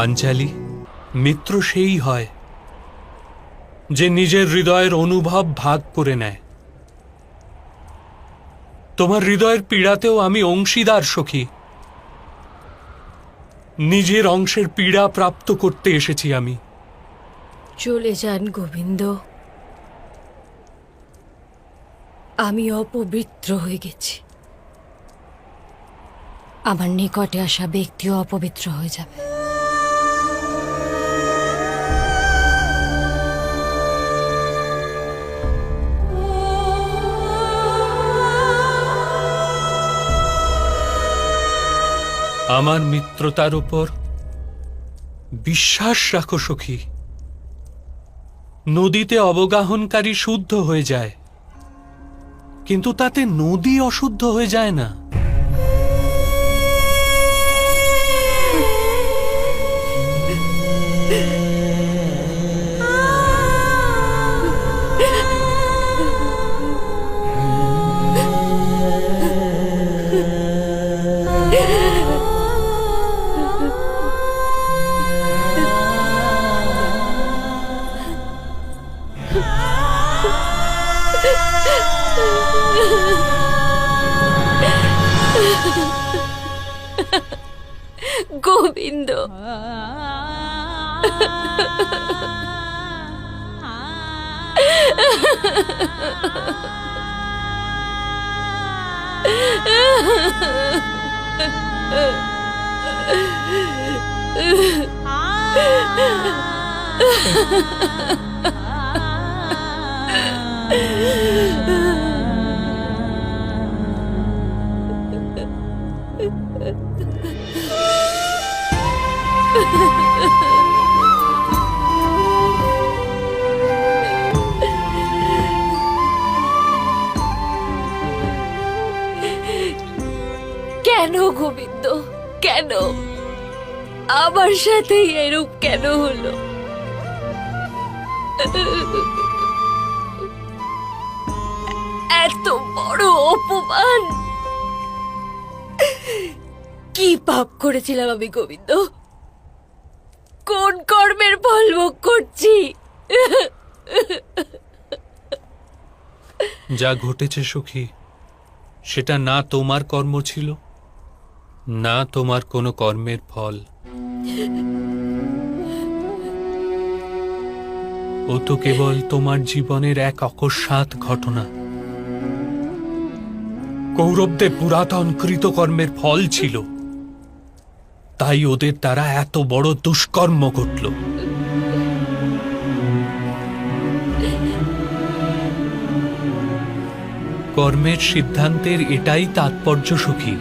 পাঞ্চালী, মিত্র সেই হয় যে নিজের হৃদয়ের অনুভব ভাগ করে নেয়। তোমার হৃদয়ের পীড়াতেও আমি অংশীদার সখী। নিজের অংশের পীড়া প্রাপ্ত করতে এসেছি আমি। চলে যান গোবিন্দ, আমি অপবিত্র হয়ে গেছি। আমার নিকটে আসা ব্যক্তিও অপবিত্র হয়ে যাবে। আমার মিত্রতার উপর বিশ্বাস রাখো সখী। নদীতে অবগাহনকারী শুদ্ধ হয়ে যায়, কিন্তু তাতে নদী অশুদ্ধ হয়ে যায় না। গোবিন্দ, কেন গোবিন্দ, কেন আমার সাথে এরূপ কেন হলো? এত বড় অপমান! কি পাপ করেছিলাম আমি গোবিন্দ? কোন কর্মের ফল ভোগ করছি? যা ঘটেছে সখী, সেটা না তোমার কর্ম ছিল, না তোমার কোনো কর্মের ফল। ও তো কেবল তোমার জীবনের এক অকস্মাৎ ঘটনা। কৌরবদের পুরাতন কৃতকর্মের ফল ছিল, তাই ওদের দ্বারা এত বড় দুষ্কর্ম ঘটল। কর্মের সিদ্ধান্তের এটাই তাৎপর্য সখী।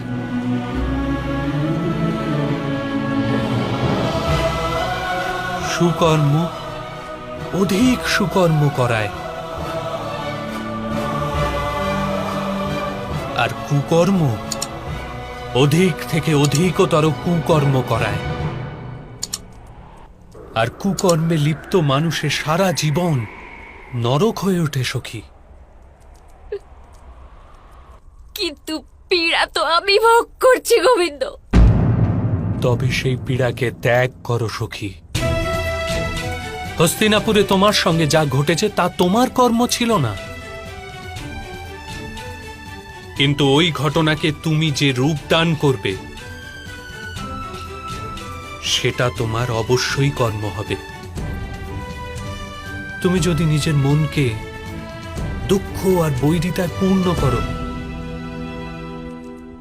সুকর্ম অধিক সুকর্ম করায়, আর কুকর্ম অধিক থেকে অধিকতর কুকর্ম করায়। আর কুকর্মে লিপ্ত মানুষের সারা জীবন নরক হয়ে ওঠে সখী। কিন্তু পীড়া তো আমি ভোগ করছি গোবিন্দ। তবে সেই পীড়াকে ত্যাগ করো সখী। হস্তিনাপুরে তোমার সঙ্গে যা ঘটেছে তা তোমার কর্ম ছিল না, কিন্তু ওই ঘটনাকে তুমি যে রূপ দান করবে সেটা তোমার অবশ্যই কর্ম হবে। তুমি যদি নিজের মনকে দুঃখ আর বৈরিতায় পূর্ণ করো,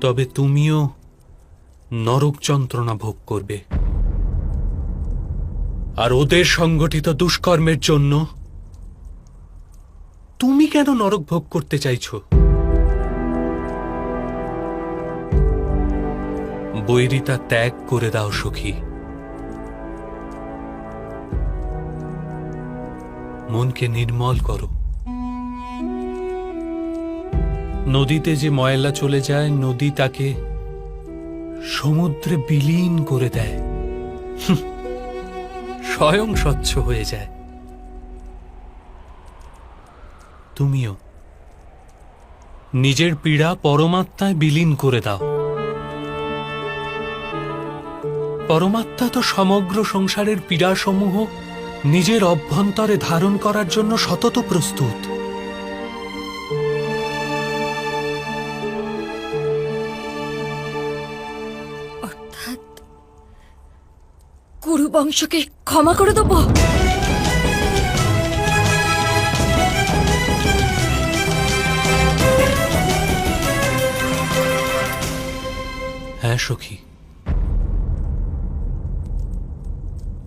তবে তুমিও নরক যন্ত্রণা ভোগ করবে। আর ওদের সংগঠিত দুষ্কর্মের জন্য তুমি কেন নরক ভোগ করতে চাইছো? বৈরিতা ত্যাগ করে দাও সখী। মনকে নির্মল করো। নদীতে যে ময়লা চলে যায়, নদী তাকে সমুদ্রে বিলীন করে দেয়, স্বয়ং স্বচ্ছ হয়ে যায়। তুমিও নিজের পীড়া পরমাত্মায় বিলীন করে দাও। পরমাত্মা তো সমগ্র সংসারের পীড়াসমূহ নিজের অভ্যন্তরে ধারণ করার জন্য সতত প্রস্তুত। অর্থাৎ কুরু বংশকে ক্ষমা করে দেবো? হ্যাঁ সখী,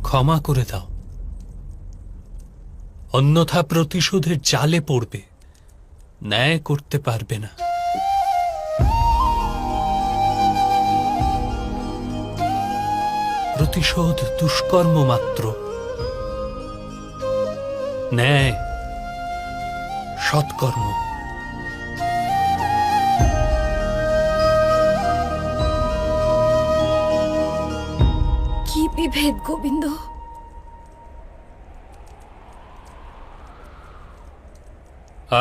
ক্ষমা করে দাও, অন্যথা প্রতিশোধের জালে পড়বে, ন্যায় করতে পারবে না। প্রতিশোধ দুষ্কর্ম মাত্র, ন্যায় সৎকর্ম। কি বিভেদ গোবিন্দ!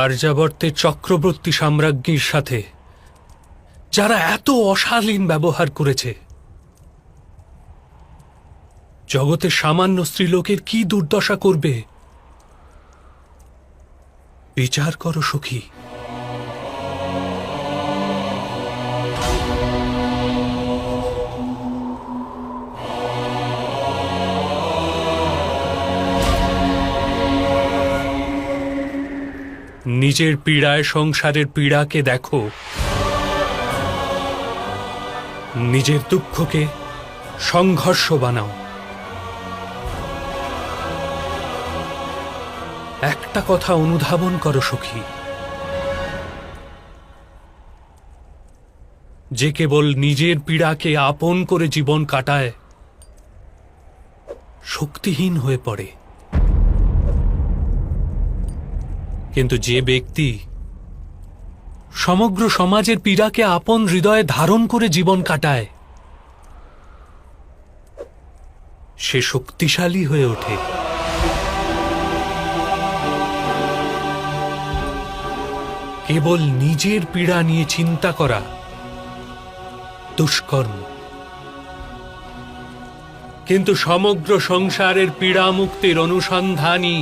আর্যাবর্তের চক্রবর্তী সাম্রাজ্ঞীর সাথে যারা এত অশালীন ব্যবহার করেছে, জগতের সামান্য স্ত্রীলোকের কি দুর্দশা করবে বিচার করো সখী। নিজের পীড়ায় সংসারের পীড়াকে দেখো, নিজের দুঃখকে সংঘর্ষ বানাও। একটা কথা অনুধাবন করো সখী, যে কেবল নিজের পীড়াকে আপন করে জীবন কাটায় শক্তিহীন হয়ে পড়ে, কিন্তু যে ব্যক্তি সমগ্র সমাজের পীড়াকে আপন হৃদয়ে ধারণ করে জীবন কাটায় সে শক্তিশালী হয়ে ওঠে। কেবল নিজের পীড়া নিয়ে চিন্তা করা দুষ্কর্ম, কিন্তু সমগ্র সংসারের পীড়া মুক্তির অনুসন্ধানই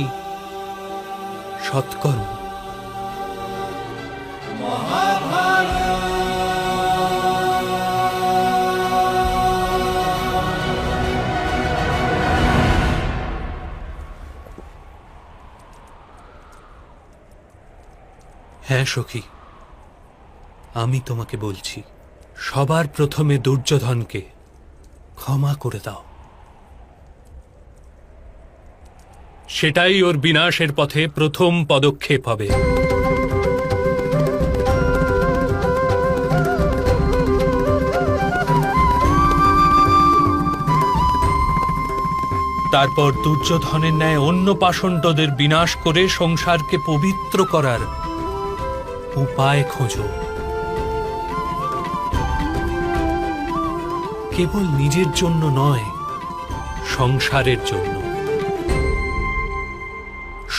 সৎকর্ম। হ্যাঁ সখী, আমি তোমাকে বলছি, সবার প্রথমে দুর্যোধনকে ক্ষমা করে দাও। সেটাই ওর বিনাশের পথে প্রথম পদক্ষেপ হবে। তারপর দুর্যোধনের ন্যায় অন্য পাষণ্ডদের বিনাশ করে সংসারকে পবিত্র করার উপায় খোঁজো। কেবল নিজের জন্য নয়, সংসারের জন্য।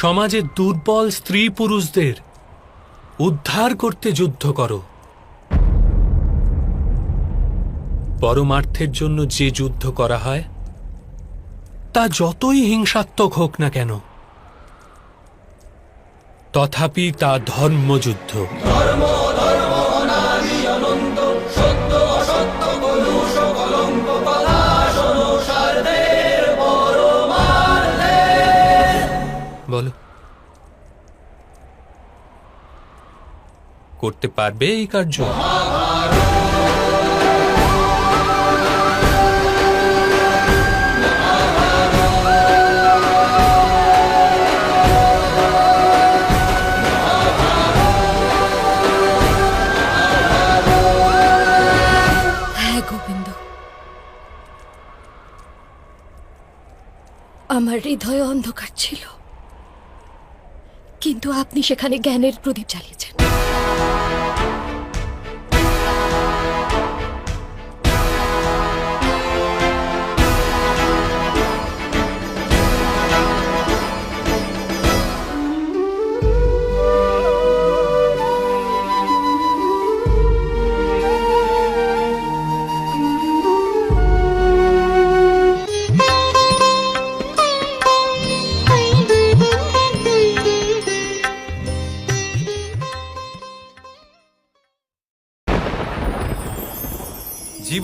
সমাজের দুর্বল স্ত্রী পুরুষদের উদ্ধার করতে যুদ্ধ করো। পরমার্থের জন্য যে যুদ্ধ করা হয় তা যতই হিংসাত্মক হোক না কেন, তথাপি তা ধর্মযুদ্ধ। বলো, করতে পারবে এই কার্য? হ্যাঁ গোবিন্দ, আমার হৃদয়ে অন্ধকার ছিল, কিন্তু আপনি সেখানে জ্ঞানের প্রদীপ জ্বালিয়েছেন।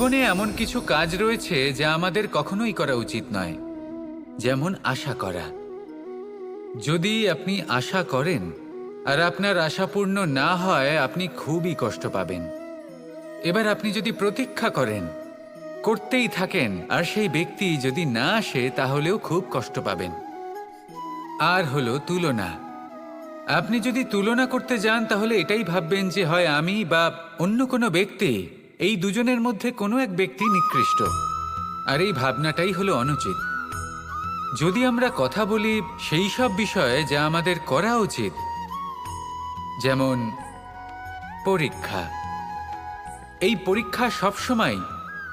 জীবনে এমন কিছু কাজ রয়েছে যা আমাদের কখনোই করা উচিত নয়, যেমন আশা করা। যদি আপনি আশা করেন আর আপনার আশা পূর্ণ না হয়, আপনি খুবই কষ্ট পাবেন। এবার আপনি যদি প্রতীক্ষা করেন, করতেই থাকেন, আর সেই ব্যক্তি যদি না আসে, তাহলেও খুব কষ্ট পাবেন। আর হলো তুলনা। আপনি যদি তুলনা করতে যান, তাহলে এটাই ভাববেন যে হয় আমি বা অন্য কোনো ব্যক্তি, এই দুজনের মধ্যে কোনো এক ব্যক্তি নিকৃষ্ট। আর এই ভাবনাটাই হলো অনুচিত। যদি আমরা কথা বলি সেই সব বিষয়ে যা আমাদের করা উচিত, যেমন পরীক্ষা। এই পরীক্ষা সবসময়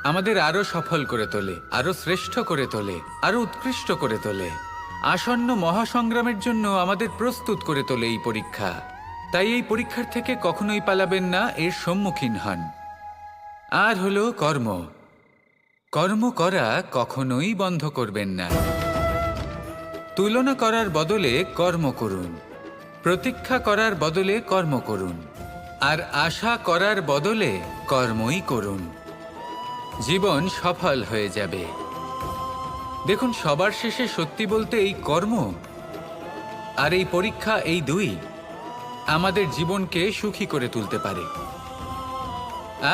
আমাদের আরো সফল করে তোলে, আরো শ্রেষ্ঠ করে তোলে, আরো উৎকৃষ্ট করে তোলে। আসন্ন মহাসংগ্রামের জন্য আমাদের প্রস্তুত করে তোলে এই পরীক্ষা। তাই এই পরীক্ষার থেকে কখনোই পালাবেন না, এর সম্মুখীন হন। আর হলো কর্ম। কর্ম করা কখনোই বন্ধ করবেন না। তুলনা করার বদলে কর্ম করুন, প্রতীক্ষা করার বদলে কর্ম করুন, আর আশা করার বদলে কর্মই করুন। জীবন সফল হয়ে যাবে। দেখুন, সবার শেষে সত্যি বলতে এই কর্ম আর এই পরীক্ষা, এই দুই আমাদের জীবনকে সুখী করে তুলতে পারে।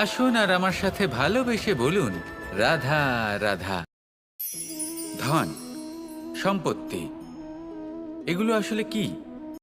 আসুন আর আমার সাথে ভালোবেসে বলুন, রাধা রাধা। ধন, সম্পত্তি, এগুলো আসলে কি?